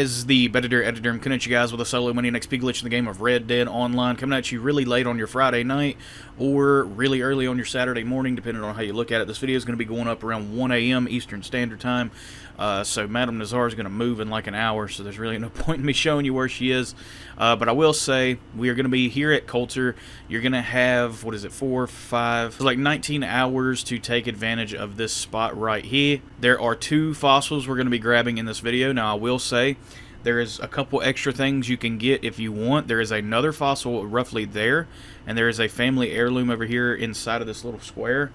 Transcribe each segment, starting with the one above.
As the Editor, I'm coming at you guys with a solo money and XP glitch in the game of Red Dead Online, coming at you really late on your Friday night or really early on your Saturday morning, depending on how you look at it. This video is going to be going up around 1 a.m. Eastern Standard Time, so Madame Nazar is going to move in like an hour, so there's really no point in me showing you where she is. But I will say, we are going to be here at Coulter. You're going to have, what is it, 4, 5, like 19 hours to take advantage of this spot right here. There are 2 fossils we're going to be grabbing in this video. Now, I will say, there is a couple extra things you can get if you want. There is another fossil roughly there, and there is a family heirloom over here inside of this little square.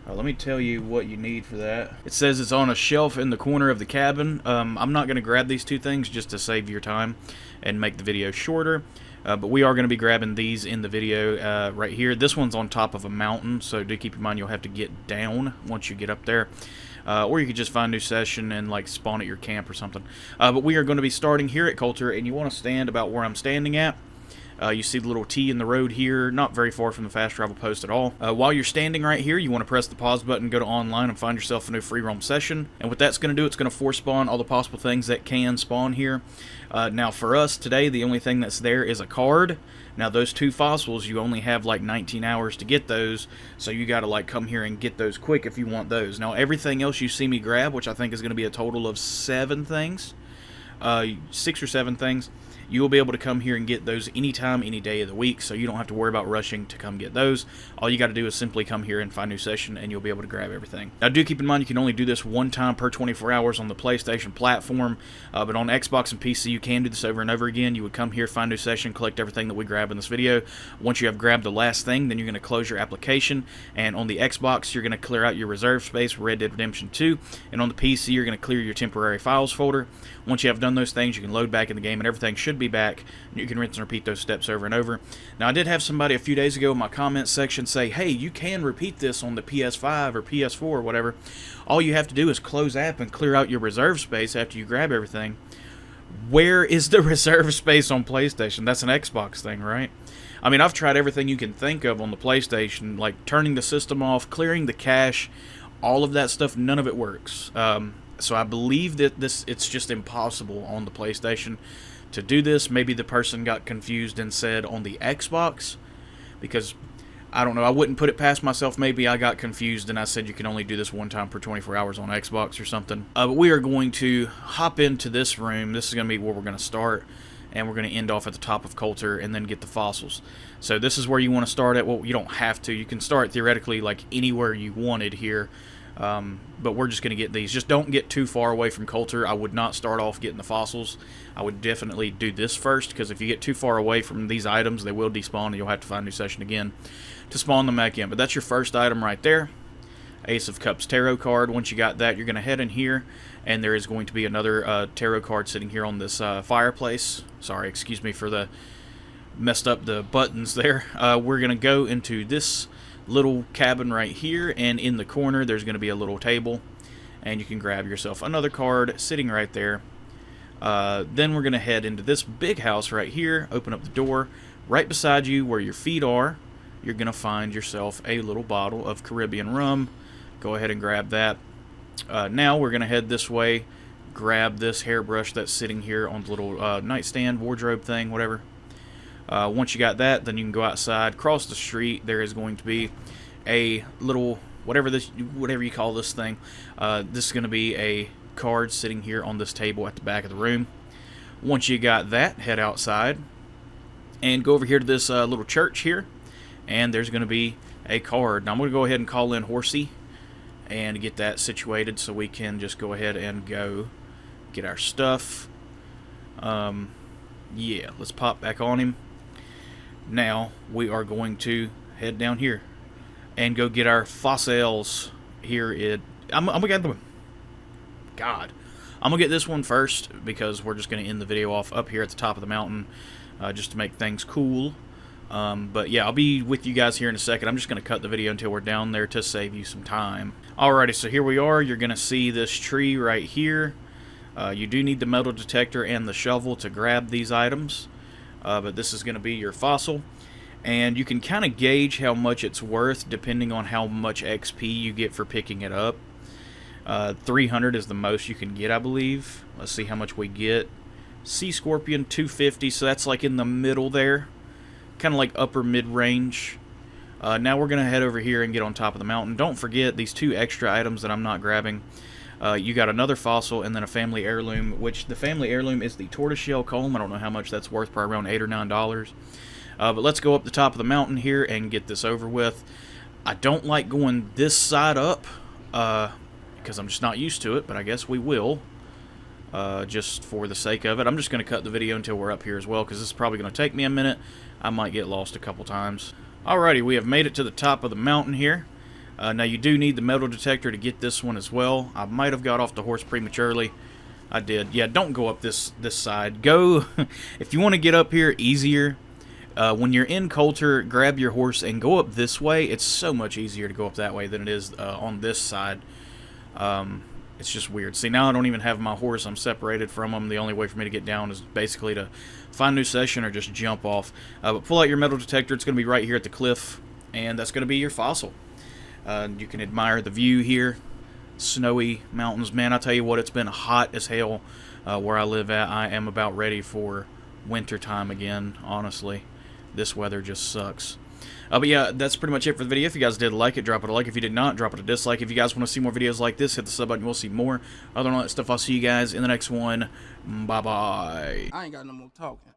Let me tell you what you need for that. It says it's on a shelf in the corner of the cabin. I'm not going to grab these 2 things just to save your time and make the video shorter. But we are going to be grabbing these in the video right here. This one's on top of a mountain, so do keep in mind you'll have to get down once you get up there. Or you could just find a new session and like spawn at your camp or something. But we are going to be starting here at Coulter, and you want to stand about where I'm standing at. You see the little T in the road here, not very far from the fast travel post at all. While you're standing right here, you want to press the pause button, go to online, and find yourself a new free roam session. And what that's going to do, it's going to force spawn all the possible things that can spawn here. Now for us today, the only thing that's there is a card. Now those 2 fossils, you only have like 19 hours to get those, so you got to like come here and get those quick if you want those. Now everything else you see me grab, which I think is going to be a total of 7 things, 6 or 7 things, you will be able to come here and get those anytime, any day of the week, so you don't have to worry about rushing to come get those. All you got to do is simply come here and find a new session, and you'll be able to grab everything. Now, do keep in mind you can only do this 1 time per 24 hours on the PlayStation platform, but on Xbox and PC, you can do this over and over again. You would come here, find a new session, collect everything that we grab in this video. Once you have grabbed the last thing, then you're going to close your application, and on the Xbox, you're going to clear out your reserve space, Red Dead Redemption 2, and on the PC, you're going to clear your temporary files folder. Once you have done those things, you can load back in the game, and everything should be back. You can rinse and repeat those steps over and over. Now, I did have somebody a few days ago in my comments section say, hey, you can repeat this on the PS5 or PS4 or whatever. All you have to do is close app and clear out your reserve space after you grab everything. Where is the reserve space on PlayStation? That's an Xbox thing, right? I mean, I've tried everything you can think of on the PlayStation, like turning the system off, clearing the cache, all of that stuff. None of it works. So I believe that it's just impossible on the PlayStation to do this. Maybe the person got confused and said on the Xbox, because I don't know, I wouldn't put it past myself. Maybe I got confused and I said you can only do this 1 time per 24 hours on Xbox or something. But we are going to hop into this room. This is going to be where we're going to start, and we're going to end off at the top of Coulter and then get the fossils. So this is where you want to start at. Well, you don't have to. You can start theoretically like anywhere you wanted here. But we're just going to get these. Just don't get too far away from Coulter. I would not start off getting the fossils. I would definitely do this first, because if you get too far away from these items, they will despawn, and you'll have to find a new session again to spawn them back in. But that's your first item right there. Ace of Cups tarot card. Once you got that, you're going to head in here, and there is going to be another tarot card sitting here on this fireplace. Sorry, excuse me for the messed up the buttons there. We're going to go into this little cabin right here, and in the corner there's going to be a little table, and you can grab yourself another card sitting right there. Then we're going to head into this big house right here, open up the door. Right beside you where your feet are, you're going to find yourself a little bottle of Caribbean rum. Go ahead and grab that. Now we're going to head this way, grab this hairbrush that's sitting here on the little nightstand, wardrobe thing, whatever. Once you got that, then you can go outside, cross the street. There is going to be a little, whatever you call this thing. This is going to be a card sitting here on this table at the back of the room. Once you got that, head outside and go over here to this little church here, and there's going to be a card. Now I'm going to go ahead and call in Horsey and get that situated so we can just go ahead and go get our stuff. Yeah, let's pop back on him. Now we are going to head down here and go get our fossils here. I'm gonna get them. God, I'm gonna get this one first, because we're just gonna end the video off up here at the top of the mountain, just to make things cool. But yeah, I'll be with you guys here in a second. I'm just gonna cut the video until we're down there to save you some time. Alrighty, so here we are. You're gonna see this tree right here. You do need the metal detector and the shovel to grab these items. But this is going to be your fossil, and you can kind of gauge how much it's worth depending on how much XP you get for picking it up. 300 is the most you can get, I believe. Let's see how much we get. Sea Scorpion 250, so that's like in the middle there. Kind of like upper mid-range. Now we're going to head over here and get on top of the mountain. Don't forget these 2 extra items that I'm not grabbing. You got another fossil and then a family heirloom, which the family heirloom is the tortoiseshell comb. I don't know how much that's worth, probably around $8 or $9. But let's go up the top of the mountain here and get this over with. I don't like going this side up because I'm just not used to it, but I guess we will. Just for the sake of it. I'm just going to cut the video until we're up here as well, because this is probably going to take me a minute. I might get lost a couple times. Alrighty, we have made it to the top of the mountain here. Now you do need the metal detector to get this one as well. I might have got off the horse prematurely. I did. Yeah, don't go up this side. Go, if you want to get up here easier, when you're in Coulter, grab your horse and go up this way. It's so much easier to go up that way than it is on this side. It's just weird. See, now I don't even have my horse. I'm separated from him. The only way for me to get down is basically to find a new session or just jump off. But pull out your metal detector. It's going to be right here at the cliff, and that's going to be your fossil. You can admire the view here. Snowy mountains. Man, I tell you what, it's been hot as hell where I live at. I am about ready for winter time again, honestly. This weather just sucks. But yeah, that's pretty much it for the video. If you guys did like it, drop it a like. If you did not, drop it a dislike. If you guys want to see more videos like this, hit the sub button. We'll see more. Other than all that stuff, I'll see you guys in the next one. Bye-bye. I ain't got no more talking.